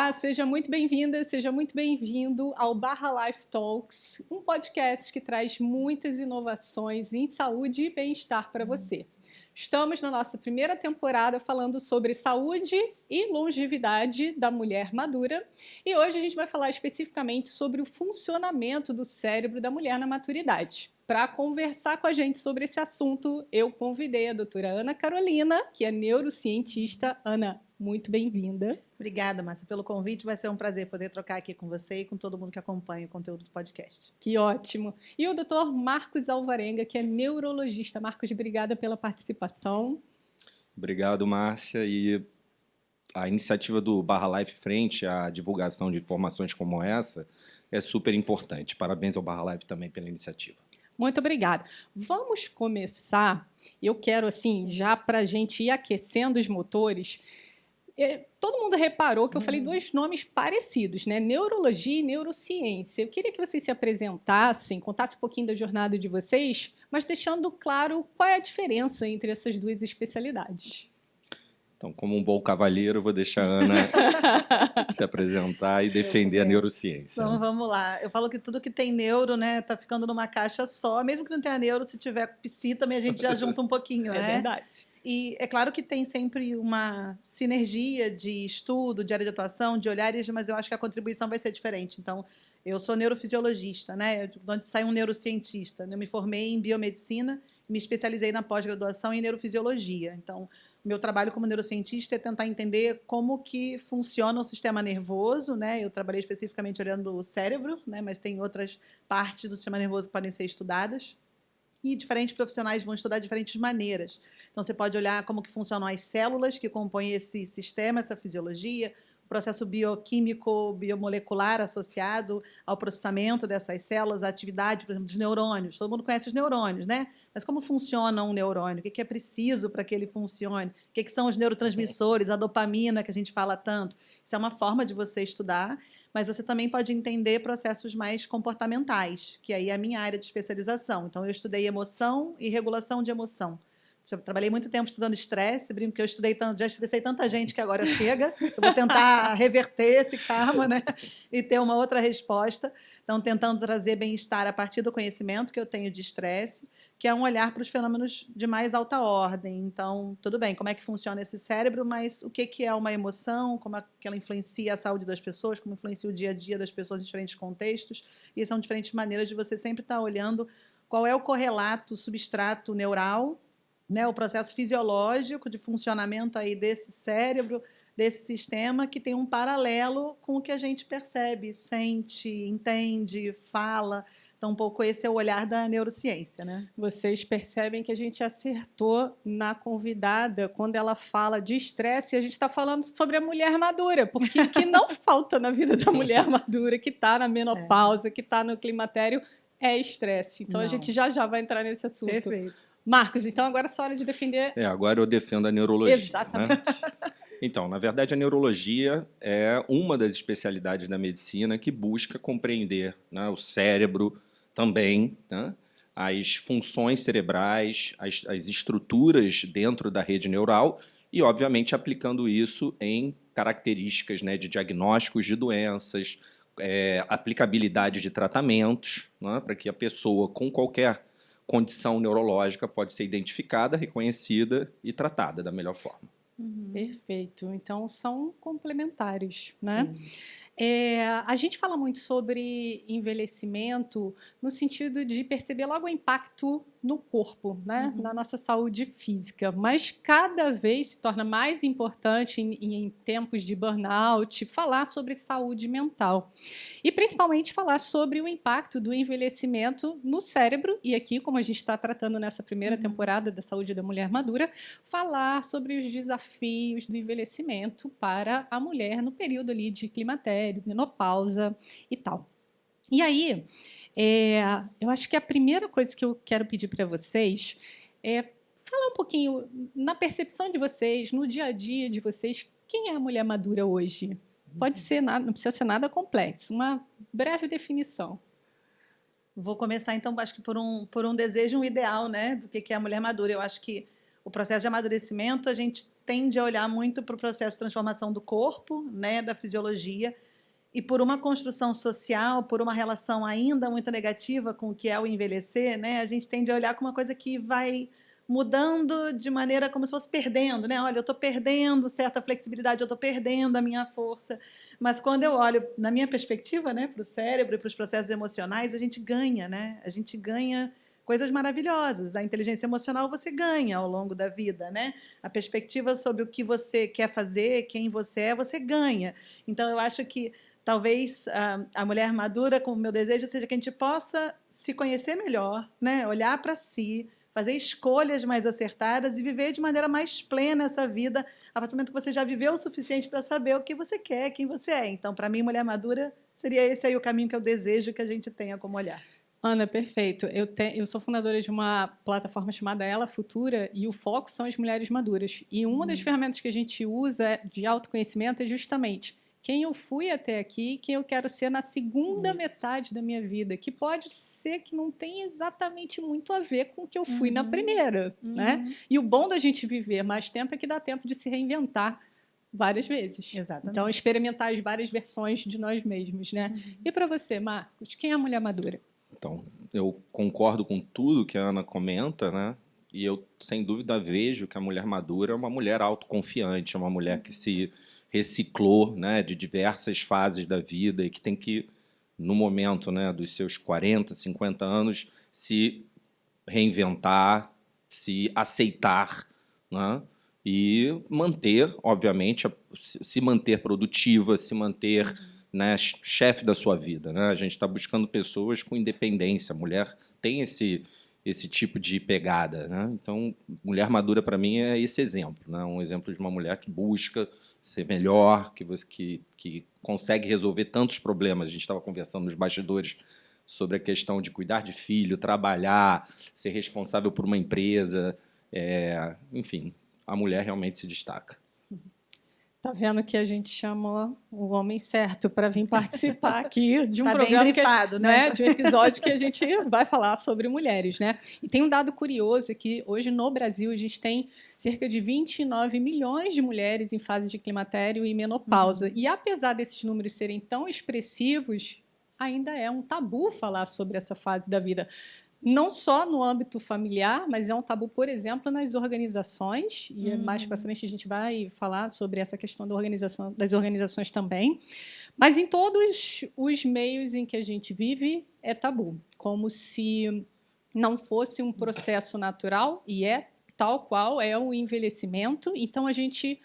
Olá, seja muito bem-vinda, seja muito bem-vindo ao Barra Life Talks, um podcast que traz muitas inovações em saúde e bem-estar para você. Estamos na nossa primeira temporada falando sobre saúde e longevidade da mulher madura e hoje a gente vai falar especificamente sobre o funcionamento do cérebro da mulher na maturidade. Para conversar com a gente sobre esse assunto, eu convidei a doutora Ana Carolina, que é neurocientista. Ana, muito bem-vinda. Obrigada, Márcia, pelo convite. Vai ser um prazer poder trocar aqui com você e com todo mundo que acompanha o conteúdo do podcast. Que ótimo. E o doutor Marcos Alvarenga, que é neurologista. Marcos, obrigada pela participação. Obrigado, Márcia. E a iniciativa do Barra Life frente à divulgação de informações como essa é super importante. Parabéns ao Barra Life também pela iniciativa. Muito obrigada. Vamos começar. Eu quero, assim, já para a gente ir aquecendo os motores. Todo mundo reparou que eu falei dois nomes parecidos, né? Neurologia e neurociência. Eu queria que vocês se apresentassem, contassem um pouquinho da jornada de vocês, mas deixando claro qual é a diferença entre essas duas especialidades. Então, como um bom cavalheiro, eu vou deixar a Ana se apresentar e defender a neurociência. Então, vamos lá. Eu falo que tudo que tem neuro, né, tá ficando numa caixa só. Mesmo que não tenha neuro, se tiver psi também a gente já junta um pouquinho, né? É verdade. E é claro que tem sempre uma sinergia de estudo, de área de atuação, de olhares, mas eu acho que a contribuição vai ser diferente. Então, eu sou neurofisiologista, né? De onde sai um neurocientista. Eu me formei em biomedicina e me especializei na pós-graduação em neurofisiologia. Então, o meu trabalho como neurocientista é tentar entender como que funciona o sistema nervoso, né? Eu trabalhei especificamente olhando o cérebro, né? Mas tem outras partes do sistema nervoso que podem ser estudadas. E diferentes profissionais vão estudar de diferentes maneiras. Então, você pode olhar como que funcionam as células que compõem esse sistema, essa fisiologia, o processo bioquímico, biomolecular associado ao processamento dessas células, a atividade, por exemplo, dos neurônios. Todo mundo conhece os neurônios, né? Mas como funciona um neurônio? O que é preciso para que ele funcione? O que são os neurotransmissores, a dopamina que a gente fala tanto? Isso é uma forma de você estudar, mas você também pode entender processos mais comportamentais, que aí é a minha área de especialização. Então, eu estudei emoção e regulação de emoção. Eu trabalhei muito tempo estudando estresse, brinco que eu estudei tanto, já estressei tanta gente que agora chega. Eu vou tentar reverter esse karma, né? E ter uma outra resposta. Então, tentando trazer bem-estar a partir do conhecimento que eu tenho de estresse, que é um olhar para os fenômenos de mais alta ordem. Então, tudo bem, como é que funciona esse cérebro, mas o que é uma emoção, como é que ela influencia a saúde das pessoas, como influencia o dia a dia das pessoas em diferentes contextos. E são diferentes maneiras de você sempre estar olhando qual é o correlato, substrato neural, né, o processo fisiológico de funcionamento aí desse cérebro, desse sistema, que tem um paralelo com o que a gente percebe, sente, entende, fala. Então, um pouco esse é o olhar da neurociência, né? Vocês percebem que a gente acertou na convidada quando ela fala de estresse, e a gente está falando sobre a mulher madura, porque o que não falta na vida da mulher madura, que está na menopausa, que está no climatério, é estresse. Então, a gente já vai entrar nesse assunto. Perfeito. Marcos, então agora é só hora de defender... Agora eu defendo a neurologia. Exatamente. Né? Então, na verdade, a neurologia é uma das especialidades da medicina que busca compreender, né, o cérebro também, né, as funções cerebrais, as estruturas dentro da rede neural e, obviamente, aplicando isso em características, né, de diagnósticos de doenças, aplicabilidade de tratamentos, né, para que a pessoa com qualquer condição neurológica pode ser identificada, reconhecida e tratada da melhor forma. Perfeito. Então, são complementares, né? Sim. A gente fala muito sobre envelhecimento no sentido de perceber logo o impacto no corpo, né? Na nossa saúde física, mas cada vez se torna mais importante em tempos de burnout falar sobre saúde mental e principalmente falar sobre o impacto do envelhecimento no cérebro e aqui, como a gente está tratando nessa primeira temporada da saúde da mulher madura, falar sobre os desafios do envelhecimento para a mulher no período ali de climatério, menopausa e tal. E aí, eu acho que a primeira coisa que eu quero pedir para vocês é falar um pouquinho, na percepção de vocês, no dia a dia de vocês, quem é a mulher madura hoje? Pode ser nada, não precisa ser nada complexo, uma breve definição. Vou começar, então, acho que por um desejo, um ideal, né, do que é a mulher madura. Eu acho que o processo de amadurecimento, a gente tende a olhar muito para o processo de transformação do corpo, né, da fisiologia, e por uma construção social, por uma relação ainda muito negativa com o que é o envelhecer, né, a gente tende a olhar como uma coisa que vai mudando de maneira como se fosse perdendo, né? Olha, eu estou perdendo certa flexibilidade, eu estou perdendo a minha força. Mas quando eu olho, na minha perspectiva, né, para o cérebro e para os processos emocionais, a gente ganha, né? A gente ganha coisas maravilhosas. A inteligência emocional você ganha ao longo da vida, né? A perspectiva sobre o que você quer fazer, quem você é, você ganha. Então, eu acho que talvez a mulher madura, como meu desejo, seja que a gente possa se conhecer melhor, né? Olhar para si, fazer escolhas mais acertadas e viver de maneira mais plena essa vida, a partir do momento que você já viveu o suficiente para saber o que você quer, quem você é. Então, para mim, mulher madura, seria esse aí o caminho que eu desejo que a gente tenha como olhar. Ana, perfeito. Eu sou fundadora de uma plataforma chamada Ela Futura e o foco são as mulheres maduras. E uma das ferramentas que a gente usa de autoconhecimento é justamente quem eu fui até aqui, quem eu quero ser na segunda metade da minha vida, que pode ser que não tenha exatamente muito a ver com o que eu fui na primeira, né? E o bom da gente viver mais tempo é que dá tempo de se reinventar várias vezes. Exatamente. Então, experimentar as várias versões de nós mesmos, né? E para você, Marcos, quem é a mulher madura? Então, eu concordo com tudo que a Ana comenta, né? E eu, sem dúvida, vejo que a mulher madura é uma mulher autoconfiante, é uma mulher que se reciclou, né, de diversas fases da vida e que tem que, no momento, né, dos seus 40, 50 anos, se reinventar, se aceitar, né? E manter, obviamente, se manter produtiva, se manter, né, chefe da sua vida, né? A gente está buscando pessoas com independência. A mulher tem esse tipo de pegada, né? Então, mulher madura para mim é esse exemplo, né? Um exemplo de uma mulher que busca ser melhor, que consegue resolver tantos problemas. A gente estava conversando nos bastidores sobre a questão de cuidar de filho, trabalhar, ser responsável por uma empresa, enfim, a mulher realmente se destaca. Tá vendo que a gente chamou o homem certo para vir participar aqui de um Tá programa bem grifado, né? de um episódio que a gente vai falar sobre mulheres, né? E tem um dado curioso que hoje no Brasil a gente tem cerca de 29 milhões de mulheres em fase de climatério e menopausa. E apesar desses números serem tão expressivos, ainda é um tabu falar sobre essa fase da vida. Não só no âmbito familiar, mas é um tabu, por exemplo, nas organizações, e mais para frente a gente vai falar sobre essa questão da organização, das organizações também, mas em todos os meios em que a gente vive é tabu, como se não fosse um processo natural, e é tal qual é o envelhecimento. Então a gente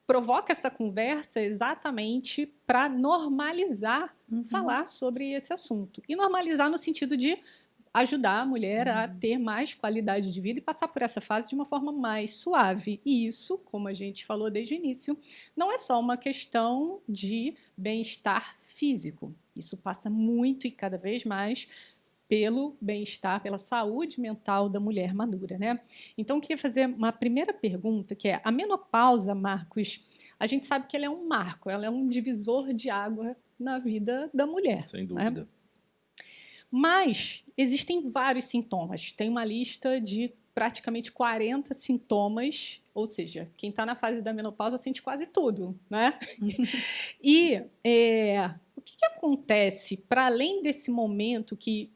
provoca essa conversa exatamente para normalizar falar sobre esse assunto, e normalizar no sentido de ajudar a mulher a ter mais qualidade de vida e passar por essa fase de uma forma mais suave. E isso, como a gente falou desde o início, não é só uma questão de bem-estar físico. Isso passa muito e cada vez mais pelo bem-estar, pela saúde mental da mulher madura, né? Então, eu queria fazer uma primeira pergunta, que é: a menopausa, Marcos, a gente sabe que ela é um marco, ela é um divisor de água na vida da mulher. Sem dúvida. Né? Mas existem vários sintomas. Tem uma lista de praticamente 40 sintomas, ou seja, quem está na fase da menopausa sente quase tudo, né? E o que acontece para além desse momento que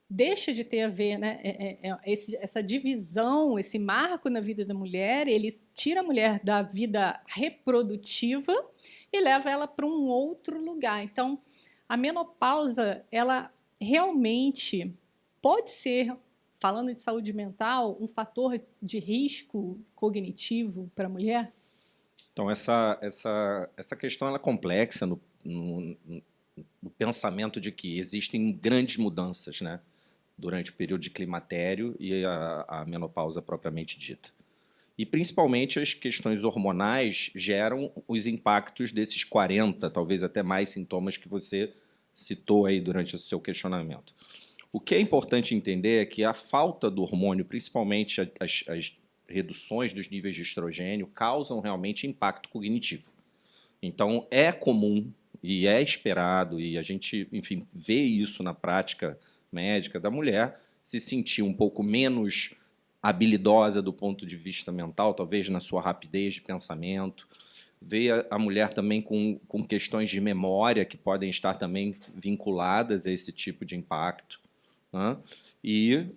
deixa de ter a ver, né, essa divisão, esse marco na vida da mulher, ele tira a mulher da vida reprodutiva e leva ela para um outro lugar. Então, a menopausa, ela realmente pode ser, falando de saúde mental, um fator de risco cognitivo para a mulher? Então, essa questão ela é complexa no pensamento de que existem grandes mudanças, né, durante o período de climatério e a menopausa propriamente dita. E, principalmente, as questões hormonais geram os impactos desses 40, talvez até mais sintomas que você citou aí durante o seu questionamento. O que é importante entender é que a falta do hormônio, principalmente as reduções dos níveis de estrogênio, causam realmente impacto cognitivo. Então, é comum e é esperado, e a gente, enfim, vê isso na prática médica da mulher, se sentir um pouco menos habilidosa do ponto de vista mental, talvez na sua rapidez de pensamento. Vê a mulher também com questões de memória que podem estar também vinculadas a esse tipo de impacto, né? E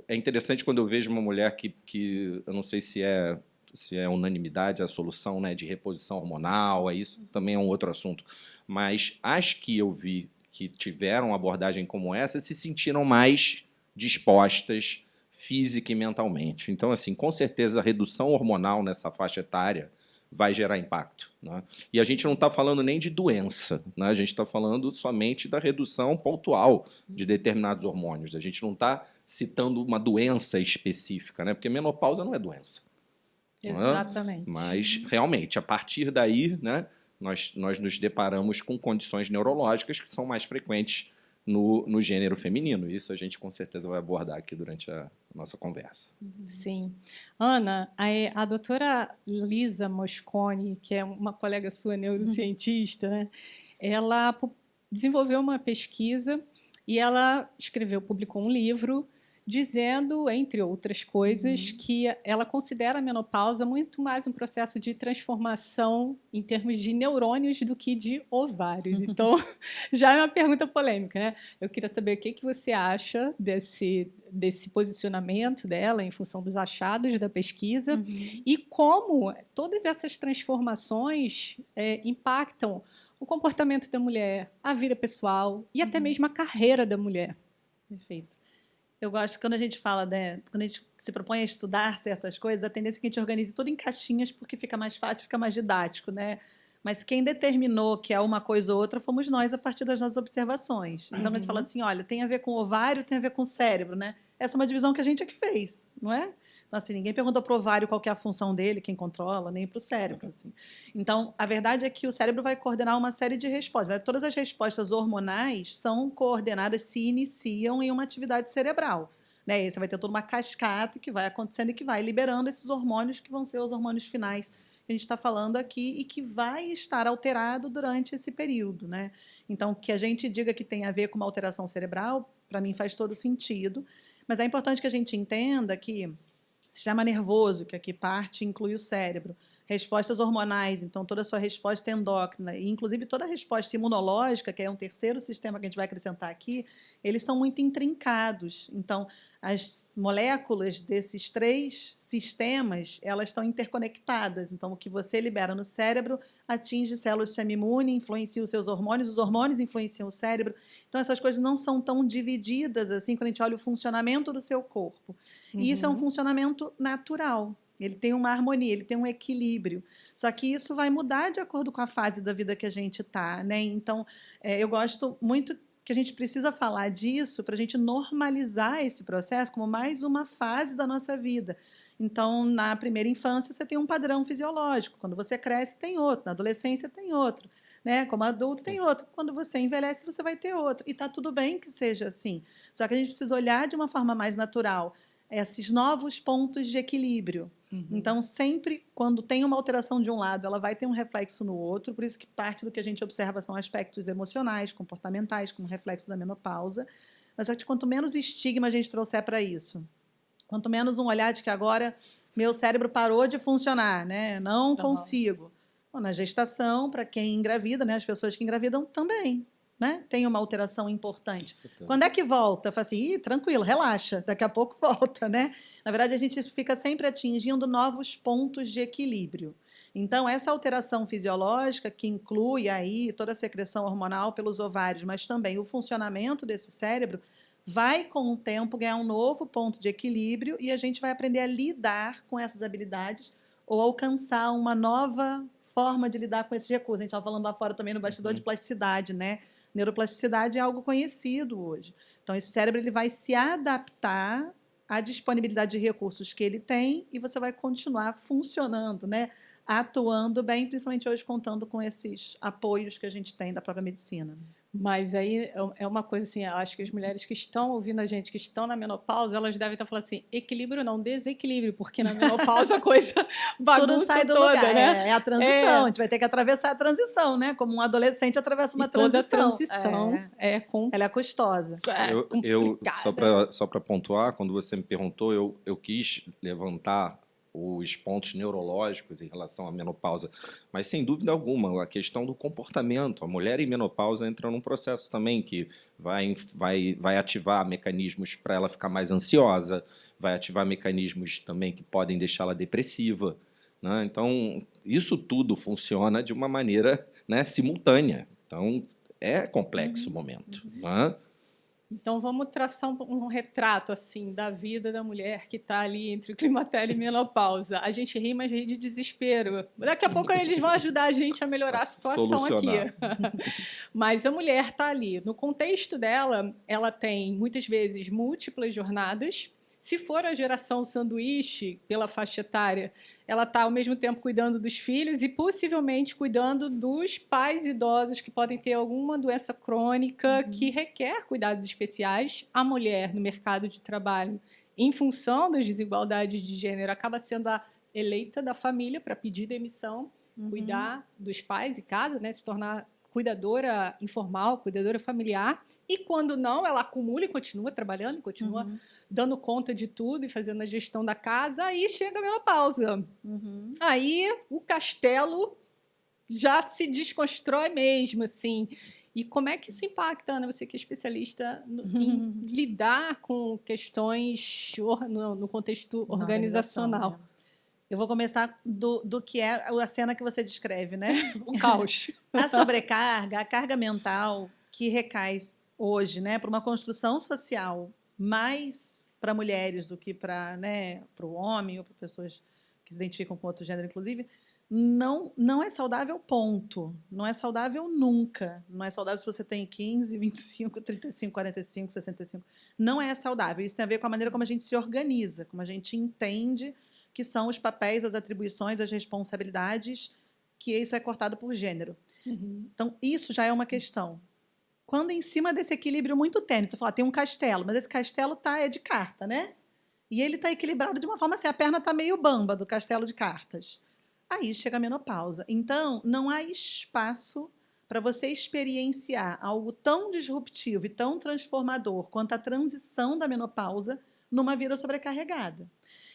é interessante quando eu vejo uma mulher que eu não sei se é unanimidade a solução, né, de reposição hormonal, isso também é um outro assunto, mas as que eu vi que tiveram uma abordagem como essa se sentiram mais dispostas física e mentalmente. Então, assim, com certeza a redução hormonal nessa faixa etária vai gerar impacto, né? E a gente não está falando nem de doença, né? A gente está falando somente da redução pontual de determinados hormônios. A gente não está citando uma doença específica, né? Porque menopausa não é doença. Exatamente. Mas, realmente, a partir daí, né, nós nos deparamos com condições neurológicas que são mais frequentes no gênero feminino. Isso a gente, com certeza, vai abordar aqui durante a nossa conversa. Sim. Ana, a doutora Lisa Mosconi, que é uma colega sua neurocientista, né, ela desenvolveu uma pesquisa e ela publicou um livro dizendo, entre outras coisas, que ela considera a menopausa muito mais um processo de transformação em termos de neurônios do que de ovários. Então, já é uma pergunta polêmica, né? Eu queria saber o que você acha desse posicionamento dela em função dos achados da pesquisa e como todas essas transformações impactam o comportamento da mulher, a vida pessoal e até mesmo a carreira da mulher. Perfeito. Eu gosto que quando a gente fala, né, quando a gente se propõe a estudar certas coisas, a tendência é que a gente organize tudo em caixinhas porque fica mais fácil, fica mais didático, né? Mas quem determinou que é uma coisa ou outra fomos nós a partir das nossas observações. Então, a gente fala assim, olha, tem a ver com o ovário, tem a ver com o cérebro, né? Essa é uma divisão que a gente é que fez, não é? Então, assim, ninguém perguntou para o ovário qual que é a função dele, quem controla, nem para o cérebro. Assim. Então, a verdade é que o cérebro vai coordenar uma série de respostas. Todas as respostas hormonais são coordenadas, se iniciam em uma atividade cerebral. Né? E você vai ter toda uma cascata que vai acontecendo e que vai liberando esses hormônios que vão ser os hormônios finais que a gente está falando aqui e que vai estar alterado durante esse período. Né? Então, que a gente diga que tem a ver com uma alteração cerebral, para mim faz todo sentido. Mas é importante que a gente entenda que sistema nervoso, que aqui parte inclui o cérebro, respostas hormonais, então toda a sua resposta endócrina, e inclusive toda a resposta imunológica, que é um terceiro sistema que a gente vai acrescentar aqui, eles são muito intrincados. Então, as moléculas desses três sistemas, elas estão interconectadas. Então, o que você libera no cérebro atinge células do sistema imune, influencia os seus hormônios, os hormônios influenciam o cérebro. Então, essas coisas não são tão divididas assim quando a gente olha o funcionamento do seu corpo. E isso é um funcionamento natural. Ele tem uma harmonia, ele tem um equilíbrio. Só que isso vai mudar de acordo com a fase da vida que a gente está, né? Então, eu gosto muito que a gente precisa falar disso para a gente normalizar esse processo como mais uma fase da nossa vida. Então, na primeira infância, você tem um padrão fisiológico. Quando você cresce, tem outro. Na adolescência, tem outro. Né? Como adulto, tem outro. Quando você envelhece, você vai ter outro. E está tudo bem que seja assim. Só que a gente precisa olhar de uma forma mais natural esses novos pontos de equilíbrio. Então, sempre quando tem uma alteração de um lado, ela vai ter um reflexo no outro, por isso que parte do que a gente observa são aspectos emocionais, comportamentais, como reflexo da menopausa. Mas só que quanto menos estigma a gente trouxer para isso, quanto menos um olhar de que agora meu cérebro parou de funcionar, né? Não consigo. Bom, na gestação, para quem engravida, né? As pessoas que engravidam também. Né? Tem uma alteração importante. Quando é que volta? Fala assim, tranquilo, relaxa, daqui a pouco volta. Né? Na verdade, a gente fica sempre atingindo novos pontos de equilíbrio. Então, essa alteração fisiológica, que inclui aí toda a secreção hormonal pelos ovários, mas também o funcionamento desse cérebro, vai, com o tempo, ganhar um novo ponto de equilíbrio e a gente vai aprender a lidar com essas habilidades ou alcançar uma nova forma de lidar com esses recursos. A gente estava falando lá fora também no bastidor de plasticidade, né? Neuroplasticidade é algo conhecido hoje. Então, esse cérebro ele vai se adaptar à disponibilidade de recursos que ele tem e você vai continuar funcionando, né? Atuando bem, principalmente hoje contando com esses apoios que a gente tem da própria medicina. Mas aí é uma coisa assim, eu acho que as mulheres que estão ouvindo a gente, que estão na menopausa, elas devem estar falando assim, equilíbrio não, desequilíbrio, porque na menopausa a coisa Tudo bagunça sai do toda, lugar. né? É a transição. A gente vai ter que atravessar a transição, né? Como um adolescente atravessa uma E toda a transição. transição Ela é custosa. complicada. Só para pontuar, quando você me perguntou, eu quis levantar os pontos neurológicos em relação à menopausa, mas sem dúvida alguma, a questão do comportamento. A mulher em menopausa entra num processo também que vai ativar mecanismos para ela ficar mais ansiosa, vai ativar mecanismos também que podem deixá-la depressiva, né? Então, isso tudo funciona de uma maneira, né, simultânea. Então, é complexo o momento, né? Então vamos traçar um retrato assim da vida da mulher que está ali entre o climatério e menopausa. A gente ri, mas ri de desespero. Daqui a pouco eles vão ajudar a gente a melhorar a situação aqui. Mas a mulher está ali. No contexto dela, ela tem muitas vezes múltiplas jornadas. Se for a geração sanduíche, pela faixa etária, ela está ao mesmo tempo cuidando dos filhos e possivelmente cuidando dos pais idosos que podem ter alguma doença crônica que requer cuidados especiais. A mulher no mercado de trabalho, em função das desigualdades de gênero, acaba sendo a eleita da família para pedir demissão, cuidar dos pais em casa, né, se tornar cuidadora informal, cuidadora familiar, e quando não, ela acumula e continua trabalhando, continua dando conta de tudo e fazendo a gestão da casa, aí chega a menopausa. Aí o castelo já se desconstrói mesmo, assim. E como é que isso impacta, Ana, você que é especialista em lidar com questões no contexto organizacional? Eu vou começar do que é a cena que você descreve, né? O caos. A sobrecarga, a carga mental que recai hoje, né, para uma construção social mais para mulheres do que para, né, para o homem ou para pessoas que se identificam com outro gênero, inclusive, não é saudável, ponto. Não é saudável nunca. Não é saudável se você tem 15, 25, 35, 45, 65. Não é saudável. Isso tem a ver com a maneira como a gente se organiza, como a gente entende que são os papéis, as atribuições, as responsabilidades, que isso é cortado por gênero. Então, isso já é uma questão. Quando em cima desse equilíbrio muito tênue, tu fala, tem um castelo, mas esse castelo é de carta, né? E ele está equilibrado de uma forma assim, a perna está meio bamba do castelo de cartas. Aí chega a menopausa. Então, não há espaço para você experienciar algo tão disruptivo e tão transformador quanto a transição da menopausa numa vida sobrecarregada.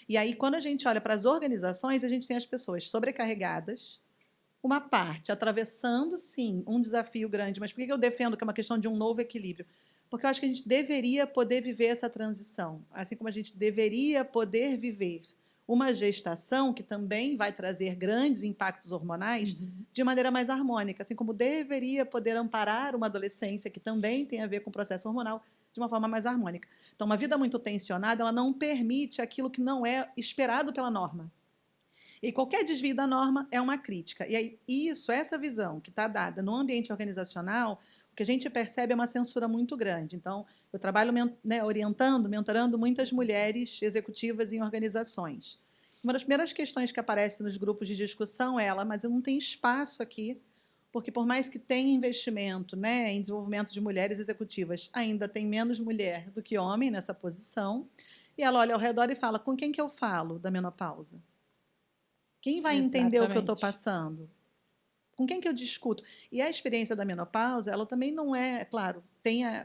E aí, quando a gente olha para as organizações, a gente tem as pessoas sobrecarregadas, uma parte atravessando, sim, um desafio grande. Mas por que eu defendo que é uma questão de um novo equilíbrio? Porque eu acho que a gente deveria poder viver essa transição, assim como a gente deveria poder viver uma gestação que também vai trazer grandes impactos hormonais de maneira mais harmônica, assim como deveria poder amparar uma adolescência que também tem a ver com o processo hormonal de uma forma mais harmônica. Então, uma vida muito tensionada, ela não permite aquilo que não é esperado pela norma. E qualquer desvio da norma é uma crítica. E aí, essa visão que está dada no ambiente organizacional, o que a gente percebe é uma censura muito grande. Então, eu trabalho, né, orientando, mentorando muitas mulheres executivas em organizações. Uma das primeiras questões que aparece nos grupos de discussão é mas eu não tenho espaço aqui, porque por mais que tenha investimento, né, em desenvolvimento de mulheres executivas, ainda tem menos mulher do que homem nessa posição. E ela olha ao redor e fala, com quem que eu falo da menopausa? Quem vai entender o que eu estou passando? Com quem que eu discuto? E a experiência da menopausa, ela também não é, claro,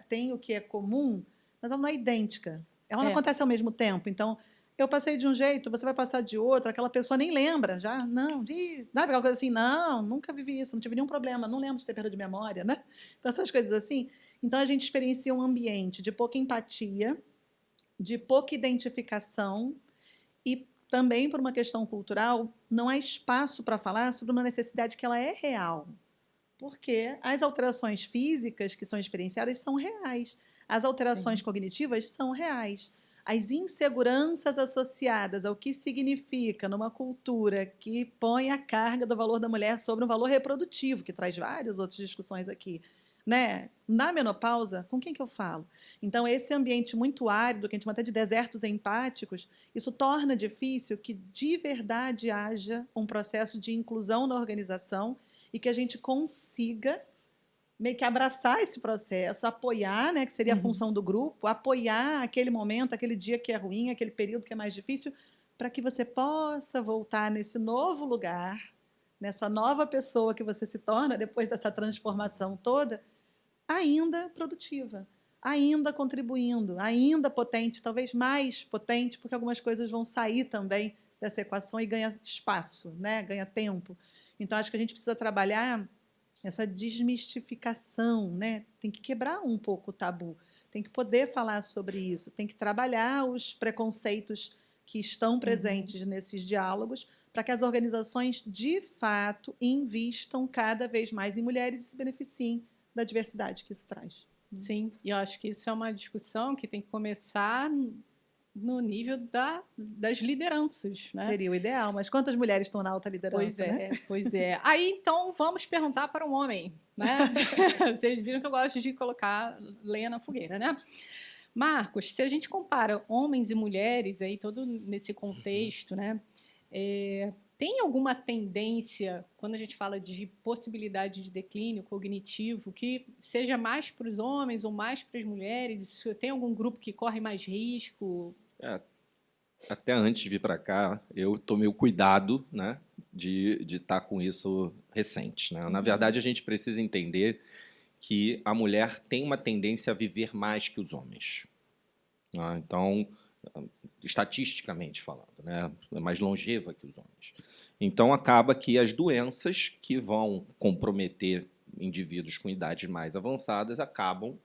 tem o que é comum, mas ela não é idêntica. Ela não acontece ao mesmo tempo. Então, eu passei de um jeito, você vai passar de outro, aquela pessoa nem lembra, já, não, sabe aquela coisa assim, não, nunca vivi isso, não tive nenhum problema, não lembro de ter perda de memória, né? Então, essas coisas assim. Então, a gente experiencia um ambiente de pouca empatia, de pouca identificação e também, por uma questão cultural, não há espaço para falar sobre uma necessidade que ela é real. Porque as alterações físicas que são experienciadas são reais. As alterações cognitivas são reais. As inseguranças associadas ao que significa numa cultura que põe a carga do valor da mulher sobre um valor reprodutivo, que traz várias outras discussões aqui, né? Na menopausa, com quem que eu falo? Então, esse ambiente muito árido, que a gente chama até de desertos empáticos, isso torna difícil que de verdade haja um processo de inclusão na organização e que a gente consiga meio que abraçar esse processo, apoiar, né, que seria a função do grupo, apoiar aquele momento, aquele dia que é ruim, aquele período que é mais difícil, para que você possa voltar nesse novo lugar, nessa nova pessoa que você se torna depois dessa transformação toda, ainda produtiva, ainda contribuindo, ainda potente, talvez mais potente, porque algumas coisas vão sair também dessa equação e ganha espaço, né? Ganha tempo. Então, acho que a gente precisa trabalhar essa desmistificação, né? Tem que quebrar um pouco o tabu, tem que poder falar sobre isso, tem que trabalhar os preconceitos que estão presentes nesses diálogos para que as organizações, de fato, invistam cada vez mais em mulheres e se beneficiem da diversidade que isso traz. Sim, e eu acho que isso é uma discussão que tem que começar no nível das lideranças, né? Seria o ideal, mas quantas mulheres estão na alta liderança? Pois é, né? pois é. Aí, então, vamos perguntar para um homem, né? Vocês viram que eu gosto de colocar lenha na fogueira, né? Marcos, se a gente compara homens e mulheres, aí todo nesse contexto, né? Tem alguma tendência, quando a gente fala de possibilidade de declínio cognitivo, que seja mais para os homens ou mais para as mulheres? Isso, tem algum grupo que corre mais risco? Até antes de vir para cá, eu tomei o cuidado, né, de estar com isso recente, né? Na verdade, a gente precisa entender que a mulher tem uma tendência a viver mais que os homens, né? Então, estatisticamente falando, né, é mais longeva que os homens. Então, acaba que as doenças que vão comprometer indivíduos com idades mais avançadas acabam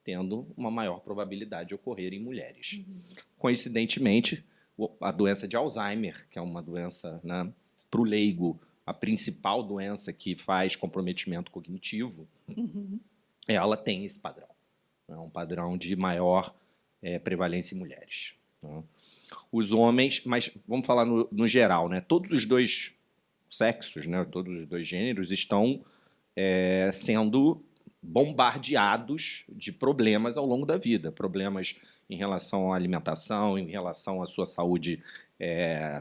tendo uma maior probabilidade de ocorrer em mulheres. Coincidentemente, a doença de Alzheimer, que é uma doença, né, para o leigo, a principal doença que faz comprometimento cognitivo, ela tem esse padrão. É um padrão de maior prevalência em mulheres, né? Os homens, mas vamos falar no geral, né? Todos os dois sexos, né? Todos os dois gêneros estão sendo bombardeados de problemas ao longo da vida, problemas em relação à alimentação, em relação à sua saúde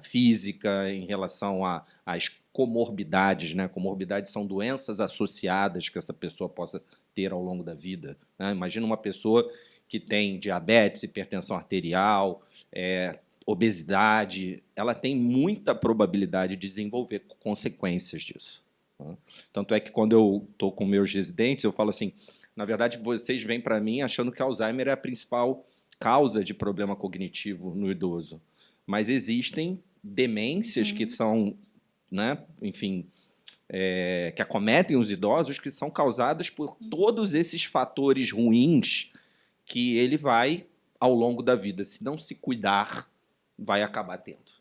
física, em relação às comorbidades, né? Comorbidades são doenças associadas que essa pessoa possa ter ao longo da vida, né? Imagina uma pessoa que tem diabetes, hipertensão arterial, obesidade, ela tem muita probabilidade de desenvolver consequências disso. Tanto é que, quando eu estou com meus residentes, eu falo assim, na verdade, vocês vêm para mim achando que Alzheimer é a principal causa de problema cognitivo no idoso. Mas existem demências que são, né, enfim, que acometem os idosos, que são causadas por todos esses fatores ruins que ele vai, ao longo da vida, se não se cuidar, vai acabar tendo.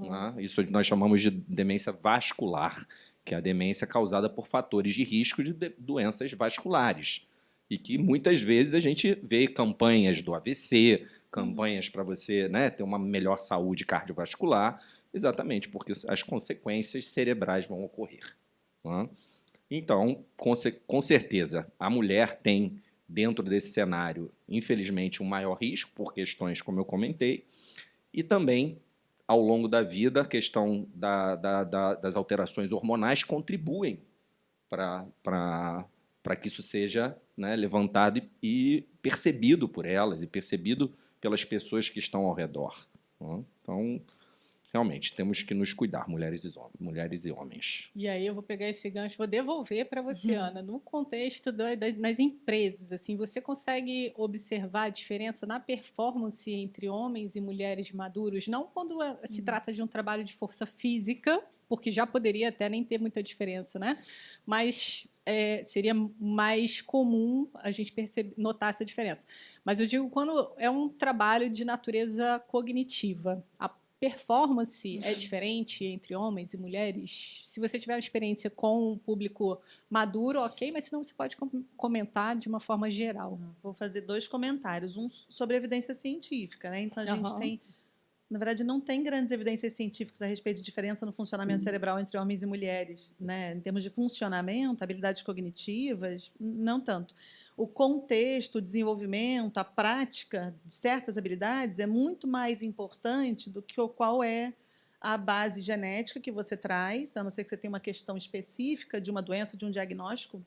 Né? Isso nós chamamos de demência vascular, que é a demência causada por fatores de risco de doenças vasculares. E que, muitas vezes, a gente vê campanhas do AVC, campanhas para você, né, ter uma melhor saúde cardiovascular, exatamente porque as consequências cerebrais vão ocorrer. Né? Então, com certeza, a mulher tem, dentro desse cenário, infelizmente, um maior risco, por questões como eu comentei, e também, ao longo da vida, a questão das alterações hormonais contribuem para que isso seja, né, levantado e percebido por elas e percebido pelas pessoas que estão ao redor. Né? Então, realmente, temos que nos cuidar, mulheres e homens. E aí eu vou pegar esse gancho, vou devolver para você, Ana. No contexto nas empresas, assim, você consegue observar a diferença na performance entre homens e mulheres maduros? Não quando se trata de um trabalho de força física, porque já poderia até nem ter muita diferença, né? Mas seria mais comum a gente notar essa diferença. Mas eu digo quando é um trabalho de natureza cognitiva. A performance é diferente entre homens e mulheres? Se você tiver uma experiência com um público maduro, ok, mas senão você pode comentar de uma forma geral. Vou fazer 2 comentários. Um sobre evidência científica, né? Então, a gente tem, na verdade, não tem grandes evidências científicas a respeito de diferença no funcionamento cerebral entre homens e mulheres, né? Em termos de funcionamento, habilidades cognitivas, não tanto. O contexto, o desenvolvimento, a prática de certas habilidades é muito mais importante do que qual é a base genética que você traz, a não ser que você tenha uma questão específica de uma doença, de um diagnóstico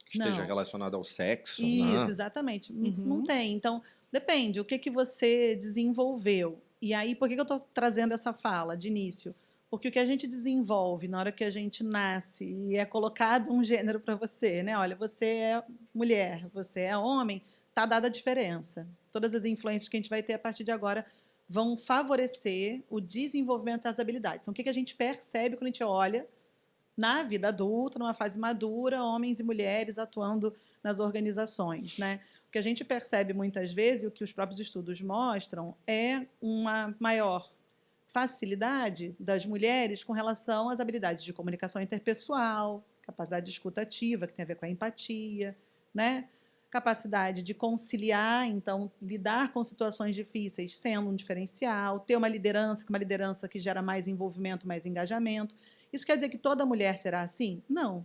que esteja Não. relacionado ao sexo, Isso, né? exatamente. Uhum. Não tem. Então, depende, o que que você desenvolveu. E aí, por que que eu estou trazendo essa fala de início? Porque o que a gente desenvolve na hora que a gente nasce e é colocado um gênero para você, né? Olha, você é mulher, você é homem, tá dada a diferença. Todas as influências que a gente vai ter a partir de agora vão favorecer o desenvolvimento dessas habilidades. Então, o que que a gente percebe quando a gente olha na vida adulta, numa fase madura, homens e mulheres atuando nas organizações, né? O que a gente percebe muitas vezes, e o que os próprios estudos mostram, é uma maior facilidade das mulheres com relação às habilidades de comunicação interpessoal, capacidade de escuta ativa, que tem a ver com a empatia, né? Capacidade de conciliar, então, lidar com situações difíceis sendo um diferencial, ter uma liderança que gera mais envolvimento, mais engajamento. Isso quer dizer que toda mulher será assim? Não.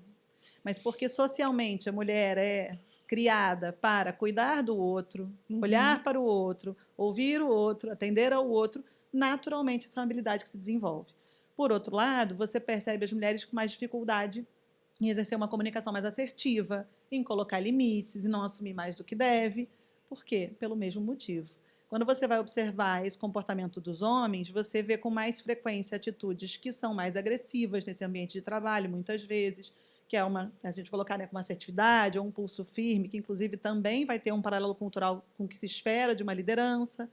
Mas porque socialmente a mulher é criada para cuidar do outro, olhar para o outro, ouvir o outro, atender ao outro, naturalmente essa é uma habilidade que se desenvolve. Por outro lado, você percebe as mulheres com mais dificuldade em exercer uma comunicação mais assertiva, em colocar limites e não assumir mais do que deve. Por quê? Pelo mesmo motivo. Quando você vai observar esse comportamento dos homens, você vê com mais frequência atitudes que são mais agressivas nesse ambiente de trabalho, muitas vezes, que é a gente colocar, né, com uma assertividade ou um pulso firme, que inclusive também vai ter um paralelo cultural com o que se espera de uma liderança.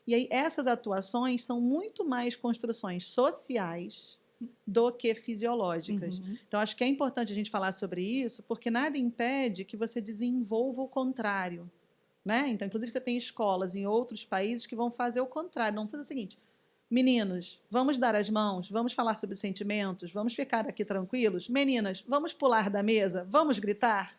E aí essas atuações são muito mais construções sociais do que fisiológicas. Uhum. Então, acho que é importante a gente falar sobre isso, porque nada impede que você desenvolva o contrário. Né? Então, inclusive, você tem escolas em outros países que vão fazer o contrário. Vão fazer o seguinte: meninos, vamos dar as mãos, vamos falar sobre sentimentos, vamos ficar aqui tranquilos. Meninas, vamos pular da mesa, vamos gritar,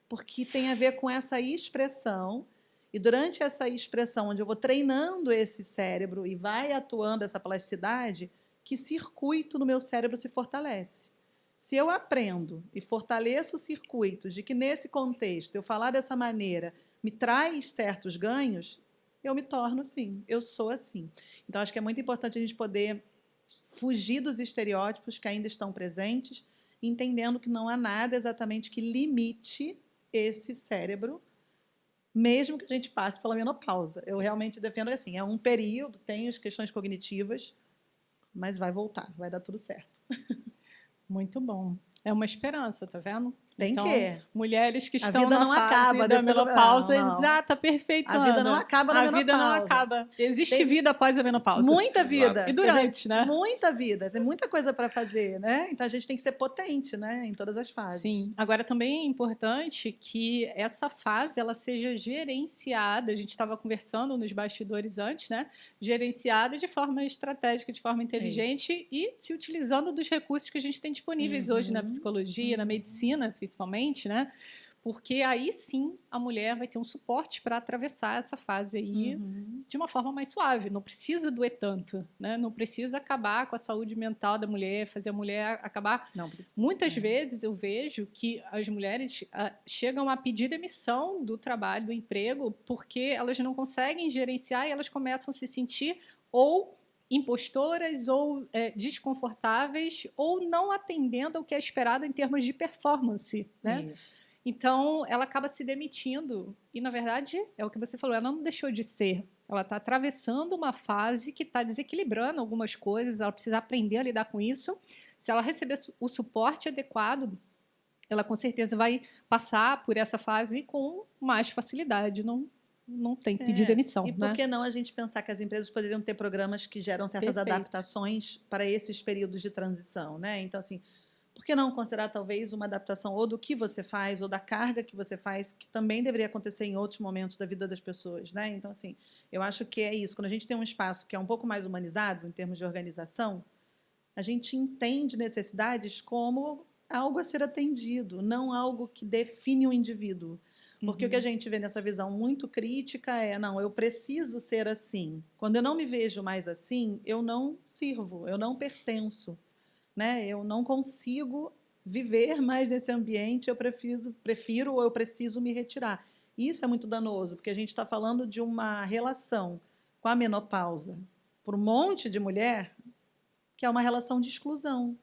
porque tem a ver com essa expressão. E durante essa expressão, onde eu vou treinando esse cérebro e vai atuando essa plasticidade, que circuito no meu cérebro se fortalece. Se eu aprendo e fortaleço circuitos de que nesse contexto eu falar dessa maneira me traz certos ganhos, eu me torno assim, eu sou assim. Então, acho que é muito importante a gente poder fugir dos estereótipos que ainda estão presentes, entendendo que não há nada exatamente que limite esse cérebro, mesmo que a gente passe pela menopausa. Eu realmente defendo assim, é um período, tem as questões cognitivas, mas vai voltar, vai dar tudo certo. Muito bom. É uma esperança, tá vendo? Tem então, que. mulheres que A estão vida na não fase acaba da depois da- menopausa, não, não. exata, perfeito, A vida Ana. não acaba na A vida não menopausa. acaba. Existe Tem vida após a menopausa. muita vida. Exato. E durante, né? Muita vida. Tem muita coisa para fazer, né? Então a gente tem que ser potente, né? Em todas as fases. Sim. Agora também é importante que essa fase ela seja gerenciada. A gente estava conversando nos bastidores antes, né? Gerenciada de forma estratégica, de forma inteligente e se utilizando dos recursos que a gente tem disponíveis hoje na psicologia, na medicina, principalmente, né? Porque aí sim a mulher vai ter um suporte para atravessar essa fase aí de uma forma mais suave. Não precisa doer tanto, né? Não precisa acabar com a saúde mental da mulher, fazer a mulher acabar. Não precisa. Muitas vezes eu vejo que as mulheres chegam a pedir demissão do trabalho, do emprego, porque elas não conseguem gerenciar e elas começam a se sentir ou impostoras ou desconfortáveis ou não atendendo ao que é esperado em termos de performance, né? Isso. Então, ela acaba se demitindo. E, na verdade, é o que você falou, ela não deixou de ser. Ela está atravessando uma fase que está desequilibrando algumas coisas, ela precisa aprender a lidar com isso. Se ela receber o suporte adequado, ela com certeza vai passar por essa fase com mais facilidade. Não tem que pedir demissão. E por que não a gente pensar que as empresas poderiam ter programas que geram certas Perfeito. adaptações para esses períodos de transição, né? Então, assim, por que não considerar talvez uma adaptação ou do que você faz ou da carga que você faz, que também deveria acontecer em outros momentos da vida das pessoas, né? Então, assim, eu acho que é isso. Quando a gente tem um espaço que é um pouco mais humanizado em termos de organização, a gente entende necessidades como algo a ser atendido, não algo que define o indivíduo. Porque o que a gente vê nessa visão muito crítica é, não, eu preciso ser assim. Quando eu não me vejo mais assim, eu não sirvo, eu não pertenço. Né? Eu não consigo viver mais nesse ambiente, eu prefiro ou eu preciso me retirar. Isso é muito danoso, porque a gente está falando de uma relação com a menopausa por um monte de mulher que é uma relação de exclusão.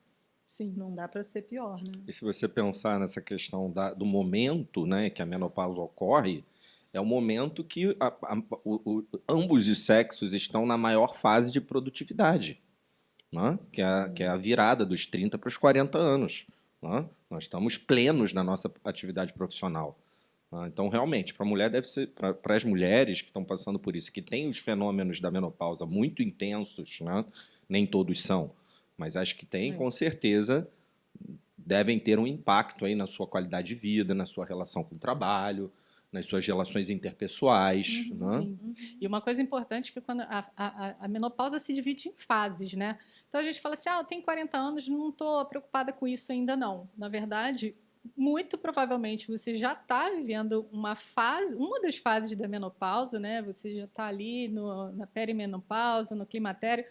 Sim. Não dá para ser pior, né? E se você pensar nessa questão do momento, né, que a menopausa ocorre, é o momento que ambos os sexos estão na maior fase de produtividade, né? Que é a virada dos 30 para os 40 anos. Né? Nós estamos plenos na nossa atividade profissional. Né? Então, realmente, para a mulher deve ser, para as mulheres que estão passando por isso, que têm os fenômenos da menopausa muito intensos, né? Nem todos são, mas acho que tem, com certeza, devem ter um impacto aí na sua qualidade de vida, na sua relação com o trabalho, nas suas relações interpessoais. Né? Sim. E uma coisa importante é que quando a menopausa se divide em fases, né? Então a gente fala assim, eu tenho 40 anos, não estou preocupada com isso ainda não. Na verdade, muito provavelmente você já está vivendo uma das fases da menopausa, né? Você já está ali na perimenopausa, no climatério,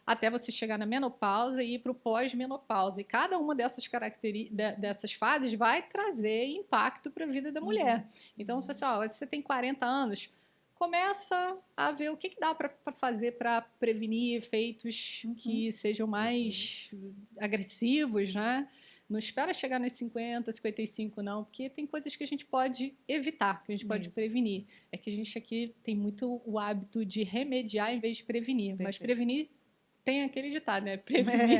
até você chegar na menopausa e ir para o pós-menopausa. E cada uma dessas fases vai trazer impacto para a vida da mulher. Então, se você tem 40 anos, começa a ver o que dá para fazer para prevenir efeitos que sejam mais agressivos, né? Não espera chegar nos 50, 55, não, porque tem coisas que a gente pode evitar, que a gente pode prevenir. É que a gente aqui tem muito o hábito de remediar em vez de prevenir. Perfeito. Mas prevenir tem aquele ditado, né? Prevenir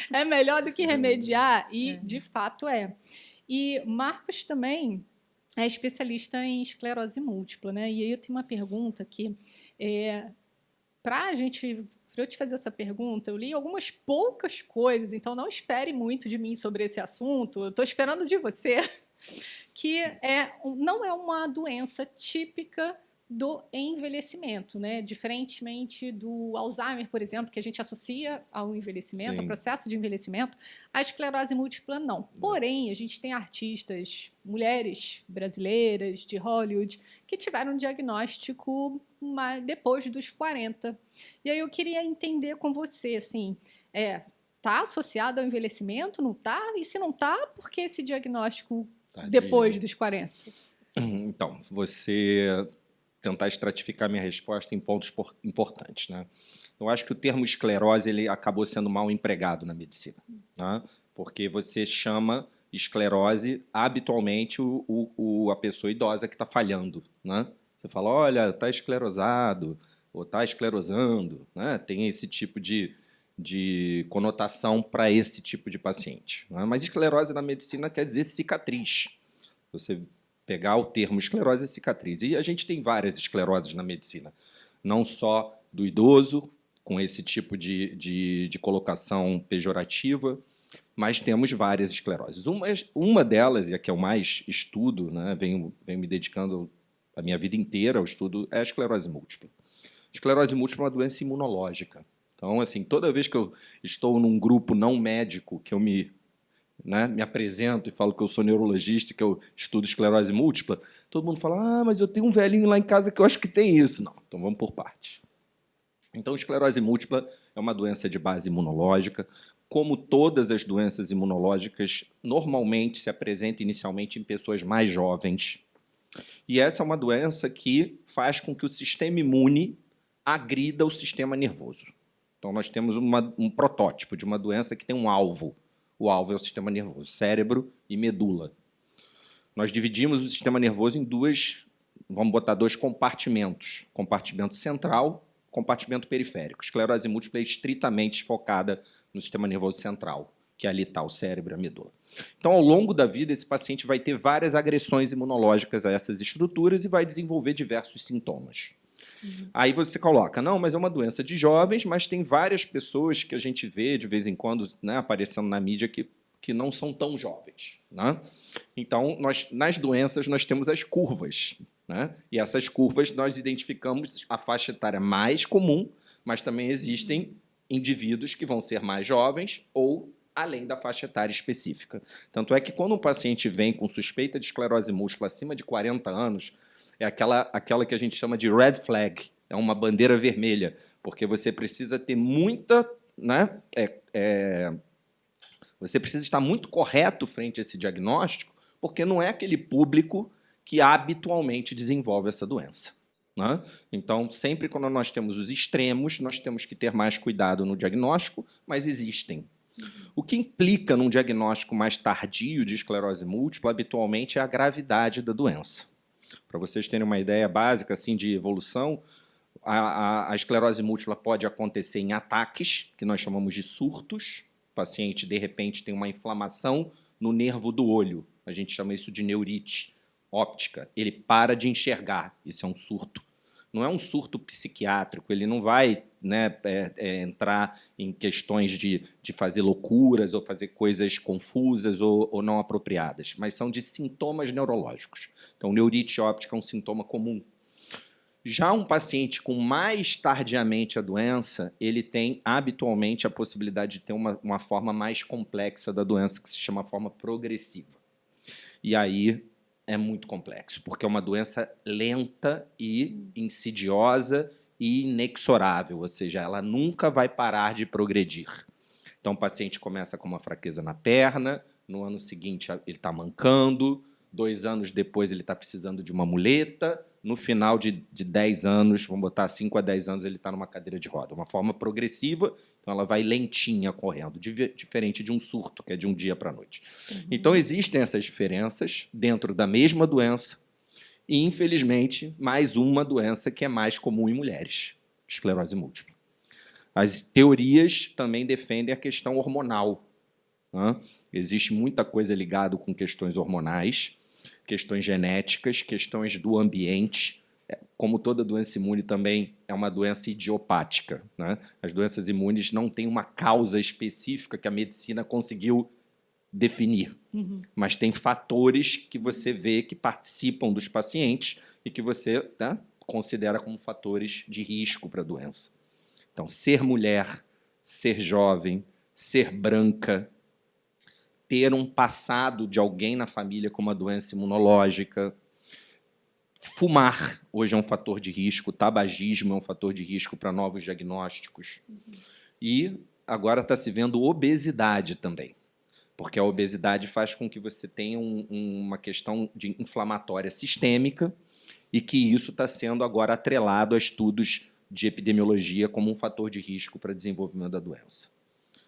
é melhor do que remediar, e de fato é. E Marcos também é especialista em esclerose múltipla, né? E aí eu tenho uma pergunta aqui. Para eu te fazer essa pergunta, eu li algumas poucas coisas, então não espere muito de mim sobre esse assunto. Eu estou esperando de você, que não é uma doença típica do envelhecimento, né? Diferentemente do Alzheimer, por exemplo, que a gente associa ao envelhecimento, Sim. ao processo de envelhecimento, a esclerose múltipla não. Porém, a gente tem artistas, mulheres brasileiras de Hollywood, que tiveram um diagnóstico depois dos 40. E aí eu queria entender com você, assim, tá associado ao envelhecimento, não tá? E se não tá, por que esse diagnóstico depois dos 40? Então, você tentar estratificar minha resposta em pontos importantes, né? Eu acho que o termo esclerose ele acabou sendo mal empregado na medicina, né? Porque você chama esclerose habitualmente a pessoa idosa que está falhando, né? Você fala, olha, está esclerosado ou está esclerosando, né? Tem esse tipo de conotação para esse tipo de paciente, né? Mas esclerose na medicina quer dizer cicatriz. Você pegar o termo esclerose é cicatriz. E a gente tem várias escleroses na medicina. Não só do idoso, com esse tipo de colocação pejorativa, mas temos várias escleroses. Uma delas, e a que eu mais estudo, né, venho me dedicando a minha vida inteira ao estudo, é a esclerose múltipla. Esclerose múltipla é uma doença imunológica. Então, assim, toda vez que eu estou num grupo não médico, que eu me apresento e falo que eu sou neurologista, que eu estudo esclerose múltipla, todo mundo fala, mas eu tenho um velhinho lá em casa que eu acho que tem isso. Não, então vamos por partes. Então, esclerose múltipla é uma doença de base imunológica. Como todas as doenças imunológicas, normalmente se apresenta inicialmente em pessoas mais jovens. E essa é uma doença que faz com que o sistema imune agrida o sistema nervoso. Então, nós temos um protótipo de uma doença que tem um alvo. O alvo é o sistema nervoso, cérebro e medula. Nós dividimos o sistema nervoso em dois compartimentos. Compartimento central, compartimento periférico. Esclerose múltipla é estritamente focada no sistema nervoso central, que ali está o cérebro e a medula. Então, ao longo da vida, esse paciente vai ter várias agressões imunológicas a essas estruturas e vai desenvolver diversos sintomas. Aí você coloca, não, mas é uma doença de jovens, mas tem várias pessoas que a gente vê de vez em quando, né, aparecendo na mídia que não são tão jovens, né? Então, nas doenças, nós temos as curvas, né? E essas curvas nós identificamos a faixa etária mais comum, mas também existem indivíduos que vão ser mais jovens ou além da faixa etária específica. Tanto é que quando um paciente vem com suspeita de esclerose múltipla acima de 40 anos, é aquela que a gente chama de red flag, é uma bandeira vermelha, porque você precisa ter muita, né, você precisa estar muito correto frente a esse diagnóstico, porque não é aquele público que habitualmente desenvolve essa doença, né? Então, sempre quando nós temos os extremos, nós temos que ter mais cuidado no diagnóstico, mas existem. O que implica num diagnóstico mais tardio de esclerose múltipla, habitualmente, é a gravidade da doença. Para vocês terem uma ideia básica assim, de evolução, a esclerose múltipla pode acontecer em ataques, que nós chamamos de surtos. O paciente, de repente, tem uma inflamação no nervo do olho. A gente chama isso de neurite óptica. Ele para de enxergar. Isso é um surto. Não é um surto psiquiátrico. Ele não vai, né, entrar em questões de fazer loucuras ou fazer coisas confusas ou não apropriadas, mas são de sintomas neurológicos. Então, neurite óptica é um sintoma comum. Já um paciente com mais tardiamente a doença, ele tem habitualmente a possibilidade de ter uma forma mais complexa da doença, que se chama forma progressiva. E aí é muito complexo, porque é uma doença lenta e insidiosa e inexorável, ou seja, ela nunca vai parar de progredir. Então, o paciente começa com uma fraqueza na perna, no ano seguinte ele está mancando, 2 anos depois ele está precisando de uma muleta, no final de 10 anos, vamos botar 5 a 10 anos, ele está numa cadeira de roda. Uma forma progressiva, então ela vai lentinha correndo, diferente de um surto, que é de um dia para a noite. Então, existem essas diferenças dentro da mesma doença e, infelizmente, mais uma doença que é mais comum em mulheres, esclerose múltipla. As teorias também defendem a questão hormonal. Né? Existe muita coisa ligada com questões hormonais, questões genéticas, questões do ambiente. Como toda doença imune também é uma doença idiopática. Né? As doenças imunes não têm uma causa específica que a medicina conseguiu definir, mas tem fatores que você vê que participam dos pacientes e que você, né, considera como fatores de risco para a doença. Então, ser mulher, ser jovem, ser branca, ter um passado de alguém na família com uma doença imunológica, fumar hoje é um fator de risco, tabagismo é um fator de risco para novos diagnósticos. E agora está se vendo obesidade também, porque a obesidade faz com que você tenha uma questão de inflamatória sistêmica e que isso está sendo agora atrelado a estudos de epidemiologia como um fator de risco para desenvolvimento da doença.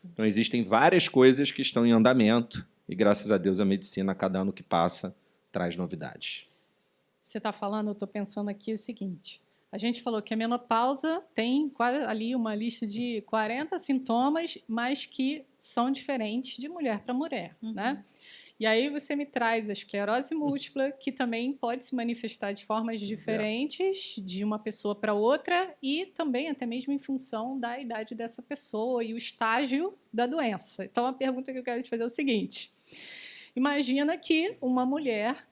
Então, existem várias coisas que estão em andamento e, graças a Deus, a medicina, a cada ano que passa, traz novidades. Você está falando, eu estou pensando aqui o seguinte. A gente falou que a menopausa tem quase ali uma lista de 40 sintomas, mas que são diferentes de mulher para mulher, né? E aí você me traz a esclerose múltipla, que também pode se manifestar de formas diferentes de uma pessoa para outra e também até mesmo em função da idade dessa pessoa e o estágio da doença. Então, a pergunta que eu quero te fazer é o seguinte. Imagina que uma mulher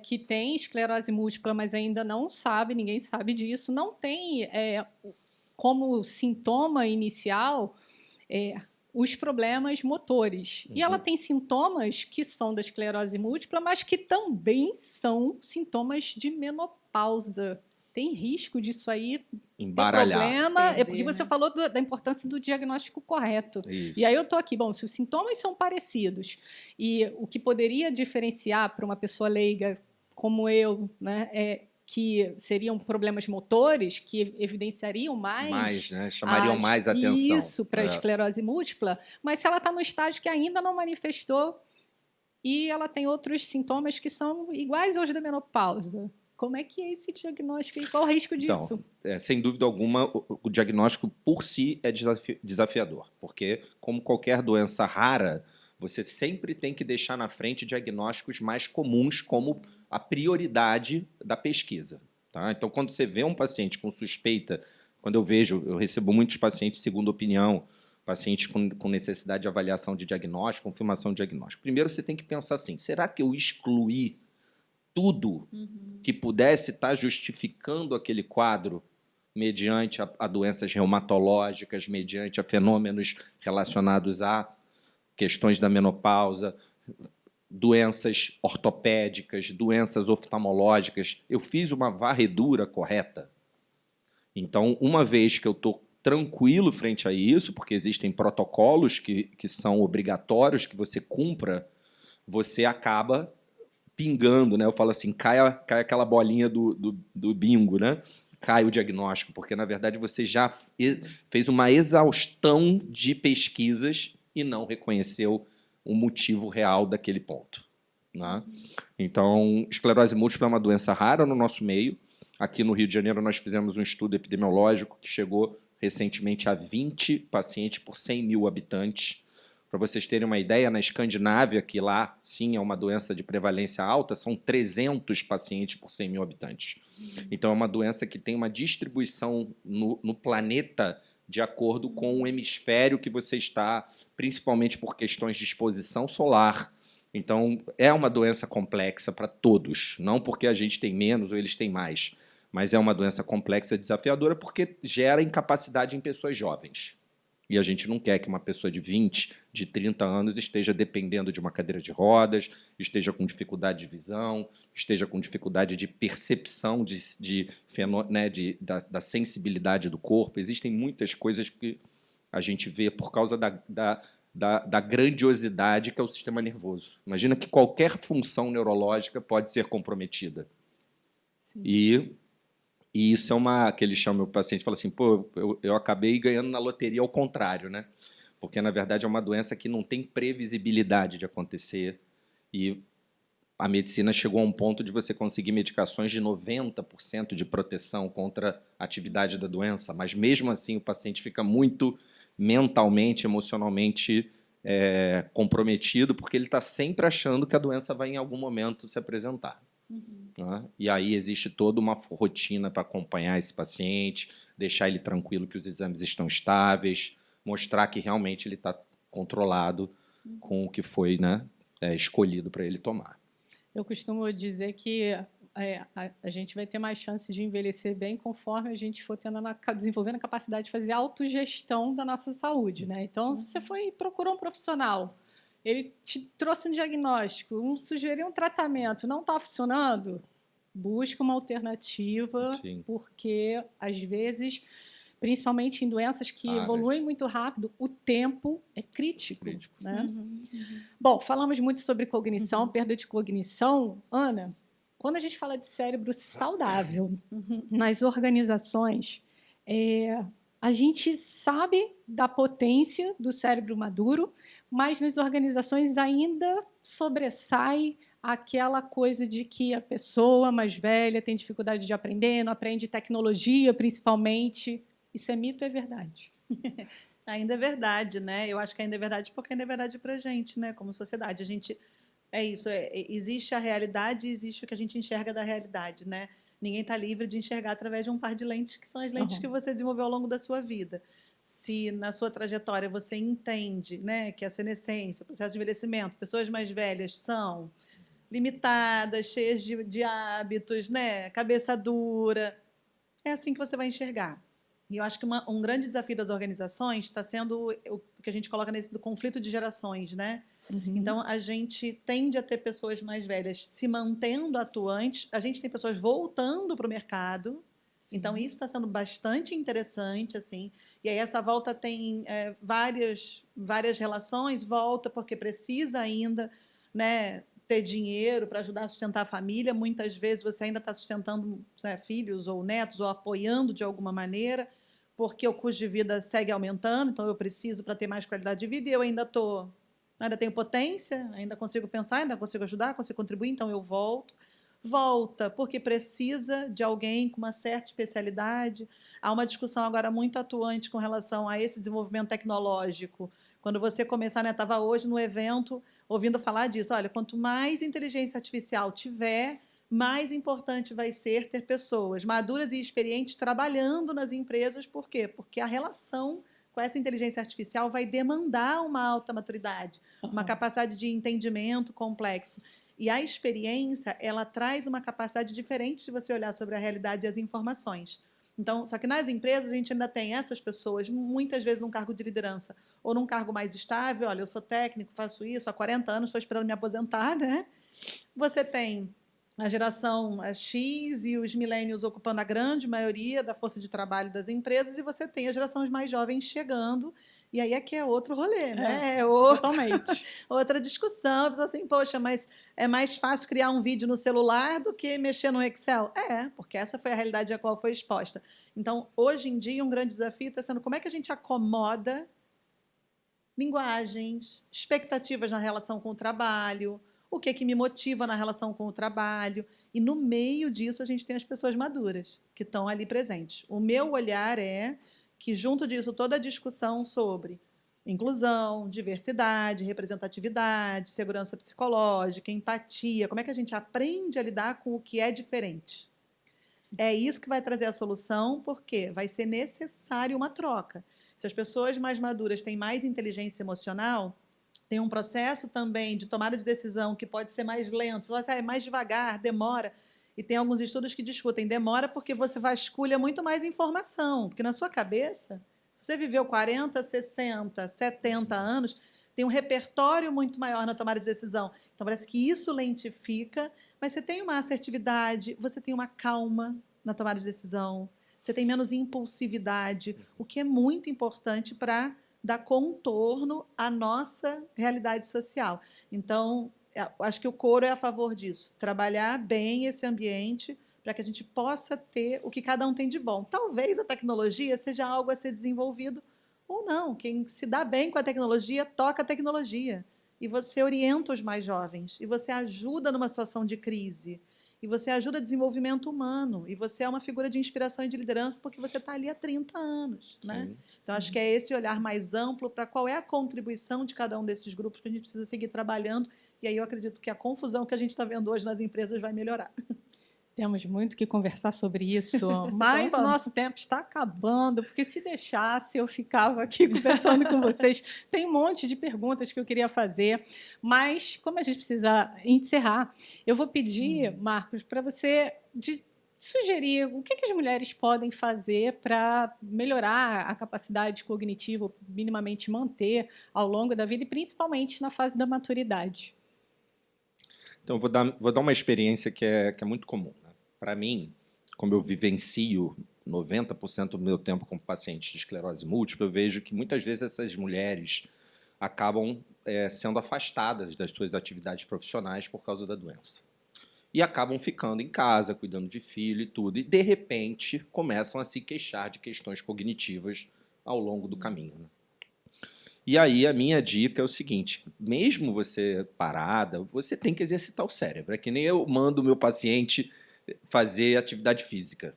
que tem esclerose múltipla, mas ainda não sabe, ninguém sabe disso, não tem como sintoma inicial os problemas motores. E ela tem sintomas que são da esclerose múltipla, mas que também são sintomas de menopausa. Tem risco disso aí embaralhar. Ter problema, Entender, porque você falou da importância do diagnóstico correto. Isso. E aí eu estou aqui, bom, se os sintomas são parecidos e o que poderia diferenciar para uma pessoa leiga como eu, né, que seriam problemas motores, que evidenciariam mais, né? Chamariam mais atenção. Isso, para a esclerose múltipla, mas se ela está no estágio que ainda não manifestou e ela tem outros sintomas que são iguais aos da menopausa, como é que é esse diagnóstico e qual o risco disso? Então, sem dúvida alguma, o diagnóstico por si é desafiador, porque, como qualquer doença rara, você sempre tem que deixar na frente diagnósticos mais comuns como a prioridade da pesquisa. Tá? Então, quando você vê um paciente com suspeita, eu recebo muitos pacientes segunda opinião, pacientes com necessidade de avaliação de diagnóstico, confirmação de diagnóstico. Primeiro, você tem que pensar assim, será que eu excluí tudo que pudesse estar justificando aquele quadro mediante a doenças reumatológicas, mediante a fenômenos relacionados a questões da menopausa, doenças ortopédicas, doenças oftalmológicas. Eu fiz uma varredura correta. Então, uma vez que eu estou tranquilo frente a isso, porque existem protocolos que são obrigatórios que você cumpra, você acaba pingando, né? Eu falo assim, cai aquela bolinha do bingo, né? cai o diagnóstico, porque, na verdade, você já fez uma exaustão de pesquisas e não reconheceu o motivo real daquele ponto. Né? Então, esclerose múltipla é uma doença rara no nosso meio. Aqui no Rio de Janeiro, nós fizemos um estudo epidemiológico que chegou recentemente a 20 pacientes por 100 mil habitantes. Para vocês terem uma ideia, na Escandinávia, que lá, sim, é uma doença de prevalência alta, são 300 pacientes por 100 mil habitantes. Então, é uma doença que tem uma distribuição no planeta de acordo com o hemisfério que você está, principalmente por questões de exposição solar. Então, é uma doença complexa para todos, não porque a gente tem menos ou eles têm mais, mas é uma doença complexa e desafiadora porque gera incapacidade em pessoas jovens. E a gente não quer que uma pessoa de 20, de 30 anos esteja dependendo de uma cadeira de rodas, esteja com dificuldade de visão, esteja com dificuldade de percepção da sensibilidade do corpo. Existem muitas coisas que a gente vê por causa da grandiosidade que é o sistema nervoso. Imagina que qualquer função neurológica pode ser comprometida. Sim. E isso é uma... que ele chama o paciente e fala assim, pô, eu acabei ganhando na loteria ao contrário, né? Porque, na verdade, é uma doença que não tem previsibilidade de acontecer e a medicina chegou a um ponto de você conseguir medicações de 90% de proteção contra a atividade da doença, mas, mesmo assim, o paciente fica muito mentalmente, emocionalmente comprometido, porque ele está sempre achando que a doença vai, em algum momento, se apresentar. Né? E aí existe toda uma rotina para acompanhar esse paciente, deixar ele tranquilo que os exames estão estáveis, mostrar que realmente ele está controlado com o que foi, né, escolhido para ele tomar. Eu costumo dizer que a gente vai ter mais chance de envelhecer bem conforme a gente for desenvolvendo a capacidade de fazer autogestão da nossa saúde. Né? Então, se você procurou um profissional, ele te trouxe um diagnóstico, sugeriu um tratamento, não está funcionando, busca uma alternativa. Sim. Porque, às vezes, principalmente em doenças que evoluem muito rápido, o tempo é crítico. Né? Bom, falamos muito sobre cognição, perda de cognição. Ana, quando a gente fala de cérebro saudável nas organizações, a gente sabe da potência do cérebro maduro, mas nas organizações ainda sobressai aquela coisa de que a pessoa mais velha tem dificuldade de aprender, não aprende tecnologia, principalmente. Isso é mito ou é verdade? Ainda é verdade, né? Eu acho que ainda é verdade porque ainda é verdade para a gente, né? Como sociedade. A gente... existe a realidade e existe o que a gente enxerga da realidade, né? Ninguém está livre de enxergar através de um par de lentes, que são as lentes que você desenvolveu ao longo da sua vida. Se na sua trajetória você entende, né, que a senescência, o processo de envelhecimento, pessoas mais velhas são limitadas, cheias de hábitos, né, cabeça dura, é assim que você vai enxergar. E eu acho que um grande desafio das organizações está sendo o que a gente coloca nesse do conflito de gerações, né? Então, a gente tende a ter pessoas mais velhas se mantendo atuantes, a gente tem pessoas voltando para o mercado. Sim. Então, isso está sendo bastante interessante, assim. E aí, essa volta tem várias relações, volta porque precisa ainda, né, ter dinheiro para ajudar a sustentar a família. Muitas vezes você ainda está sustentando, né, filhos ou netos ou apoiando de alguma maneira, porque o custo de vida segue aumentando, então eu preciso para ter mais qualidade de vida e eu ainda tenho potência, ainda consigo pensar, ainda consigo ajudar, consigo contribuir, então eu volto. Volta porque precisa de alguém com uma certa especialidade. Há uma discussão agora muito atuante com relação a esse desenvolvimento tecnológico. Quando você começar, né, estava hoje no evento ouvindo falar disso. Olha, quanto mais inteligência artificial tiver, mais importante vai ser ter pessoas maduras e experientes trabalhando nas empresas. Por quê? Porque a relação com essa inteligência artificial vai demandar uma alta maturidade, uma capacidade de entendimento complexo. E a experiência, ela traz uma capacidade diferente de você olhar sobre a realidade e as informações. Então, só que nas empresas a gente ainda tem essas pessoas, muitas vezes num cargo de liderança ou num cargo mais estável. Olha, eu sou técnico, faço isso há 40 anos, estou esperando me aposentar, né? Você tem a geração X e os millennials ocupando a grande maioria da força de trabalho das empresas, e você tem as gerações mais jovens chegando E aí aqui é outro rolê, né? Totalmente. Outra discussão. Pensa assim, poxa, mas é mais fácil criar um vídeo no celular do que mexer no Excel? Porque essa foi a realidade a qual foi exposta. Então, hoje em dia, um grande desafio está sendo como é que a gente acomoda linguagens, expectativas na relação com o trabalho, o que me motiva na relação com o trabalho. E no meio disso a gente tem as pessoas maduras que estão ali presentes. O meu olhar é que, junto disso, toda a discussão sobre inclusão, diversidade, representatividade, segurança psicológica, empatia, como é que a gente aprende a lidar com o que é diferente. É isso que vai trazer a solução, porque vai ser necessário uma troca. Se as pessoas mais maduras têm mais inteligência emocional, tem um processo também de tomada de decisão que pode ser mais lento, é mais devagar, demora. E tem alguns estudos que discutem, demora porque você vasculha muito mais informação, porque na sua cabeça, você viveu 40, 60, 70 anos, tem um repertório muito maior na tomada de decisão. Então, parece que isso lentifica, mas você tem uma assertividade, você tem uma calma na tomada de decisão, você tem menos impulsividade, o que é muito importante para dar contorno à nossa realidade social. Então, acho que o coro é a favor disso, trabalhar bem esse ambiente para que a gente possa ter o que cada um tem de bom. Talvez a tecnologia seja algo a ser desenvolvido ou não. Quem se dá bem com a tecnologia, toca a tecnologia. E você orienta os mais jovens, e você ajuda numa situação de crise, e você ajuda o desenvolvimento humano, e você é uma figura de inspiração e de liderança porque você está ali há 30 anos. Né? Sim, então, acho que é esse olhar mais amplo para qual é a contribuição de cada um desses grupos que a gente precisa seguir trabalhando, e aí eu acredito que a confusão que a gente está vendo hoje nas empresas vai melhorar. Temos muito que conversar sobre isso, mas o nosso tempo está acabando, porque se deixasse eu ficava aqui conversando com vocês. Tem um monte de perguntas que eu queria fazer, mas como a gente precisa encerrar, eu vou pedir, Marcos, para você sugerir o que as mulheres podem fazer para melhorar a capacidade cognitiva, ou minimamente manter ao longo da vida, e principalmente na fase da maturidade. Então, vou dar uma experiência que é muito comum. Para mim, como eu vivencio 90% do meu tempo como paciente de esclerose múltipla, eu vejo que muitas vezes essas mulheres acabam sendo afastadas das suas atividades profissionais por causa da doença. E acabam ficando em casa, cuidando de filho e tudo. E, de repente, começam a se queixar de questões cognitivas ao longo do caminho. Né? E aí a minha dica é o seguinte, mesmo você parada, você tem que exercitar o cérebro. É que nem eu mando o meu paciente fazer atividade física.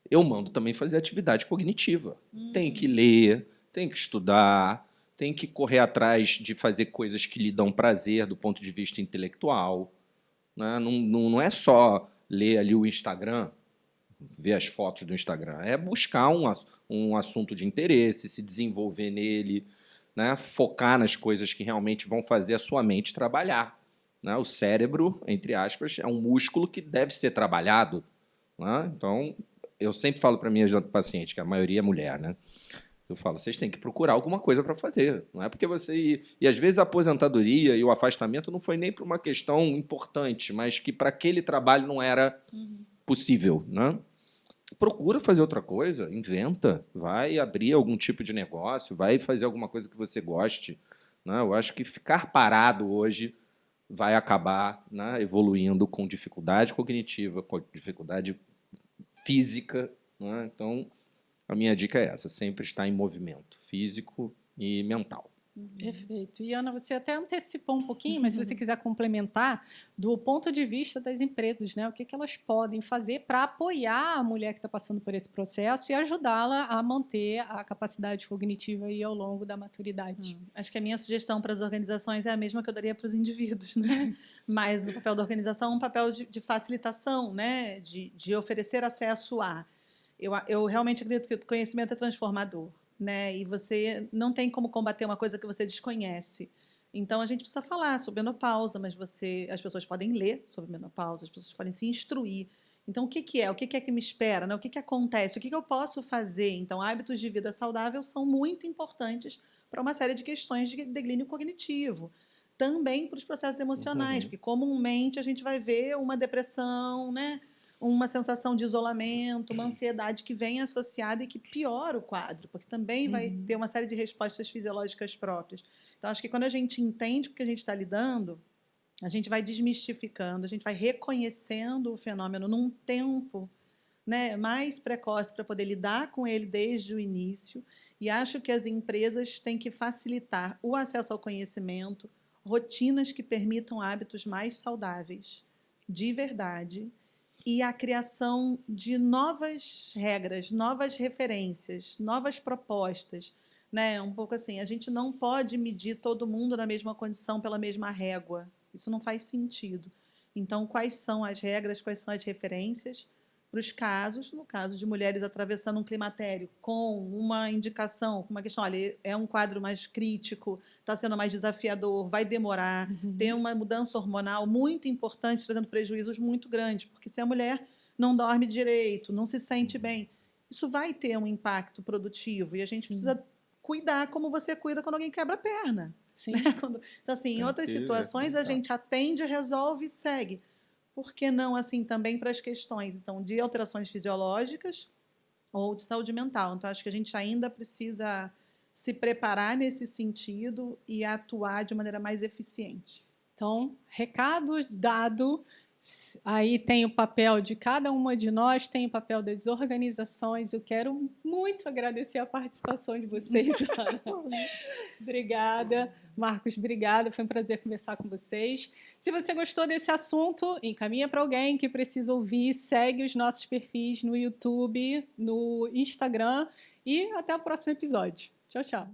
Eu mando também fazer atividade cognitiva. Tem que ler, tem que estudar, tem que correr atrás de fazer coisas que lhe dão prazer do ponto de vista intelectual. Né? Não é só ler ali o Instagram, ver as fotos do Instagram. É buscar um assunto de interesse, se desenvolver nele, né? Focar nas coisas que realmente vão fazer a sua mente trabalhar. Né? O cérebro, entre aspas, é um músculo que deve ser trabalhado. Né? Então, eu sempre falo para minhas pacientes, que a maioria é mulher, né? Eu falo, vocês têm que procurar alguma coisa para fazer. Não é porque você... E às vezes a aposentadoria e o afastamento não foi nem por uma questão importante, mas que para aquele trabalho não era possível. Né? Procura fazer outra coisa, inventa, vai abrir algum tipo de negócio, vai fazer alguma coisa que você goste. Né? Eu acho que ficar parado hoje vai acabar, né, evoluindo com dificuldade cognitiva, com dificuldade física. Né? Então, a minha dica é essa, sempre estar em movimento físico e mental. Perfeito. E, Ana, você até antecipou um pouquinho, mas se você quiser complementar, do ponto de vista das empresas, né? O que elas podem fazer para apoiar a mulher que está passando por esse processo e ajudá-la a manter a capacidade cognitiva aí ao longo da maturidade. Acho que a minha sugestão para as organizações é a mesma que eu daria para os indivíduos, né? Mas no papel da organização, um papel de facilitação, né? De oferecer acesso a. Eu realmente acredito que o conhecimento é transformador. Né? E você não tem como combater uma coisa que você desconhece. Então, a gente precisa falar sobre menopausa, mas as pessoas podem ler sobre menopausa, as pessoas podem se instruir. Então, o que é? O que é que me espera? Né? O que acontece? O que eu posso fazer? Então, hábitos de vida saudável são muito importantes para uma série de questões de declínio cognitivo. Também para os processos emocionais, porque comumente a gente vai ver uma depressão, né? uma sensação de isolamento, uma ansiedade que vem associada e que piora o quadro, porque também vai ter uma série de respostas fisiológicas próprias. Então, acho que quando a gente entende o que a gente está lidando, a gente vai desmistificando, a gente vai reconhecendo o fenômeno num tempo, né, mais precoce para poder lidar com ele desde o início. E acho que as empresas têm que facilitar o acesso ao conhecimento, rotinas que permitam hábitos mais saudáveis, de verdade, e a criação de novas regras, novas referências, novas propostas. Né? Um pouco assim, a gente não pode medir todo mundo na mesma condição pela mesma régua. Isso não faz sentido. Então, quais são as regras, quais são as referências para os casos, no caso de mulheres atravessando um climatério com uma indicação, com uma questão, olha, é um quadro mais crítico, está sendo mais desafiador, vai demorar, tem uma mudança hormonal muito importante, trazendo prejuízos muito grandes, porque se a mulher não dorme direito, não se sente bem, isso vai ter um impacto produtivo e a gente precisa cuidar como você cuida quando alguém quebra a perna. Sim. Né? Então, assim, em outras situações, a gente atende, resolve e segue. Por que não assim também para as questões então de alterações fisiológicas ou de saúde mental? Então acho que a gente ainda precisa se preparar nesse sentido e atuar de maneira mais eficiente. Então, recado dado. Aí tem o papel de cada uma de nós, tem o papel das organizações. Eu quero muito agradecer a participação de vocês, Ana. Obrigada. Marcos, obrigada. Foi um prazer conversar com vocês. Se você gostou desse assunto, encaminha para alguém que precisa ouvir. Segue os nossos perfis no YouTube, no Instagram. E até o próximo episódio. Tchau, tchau.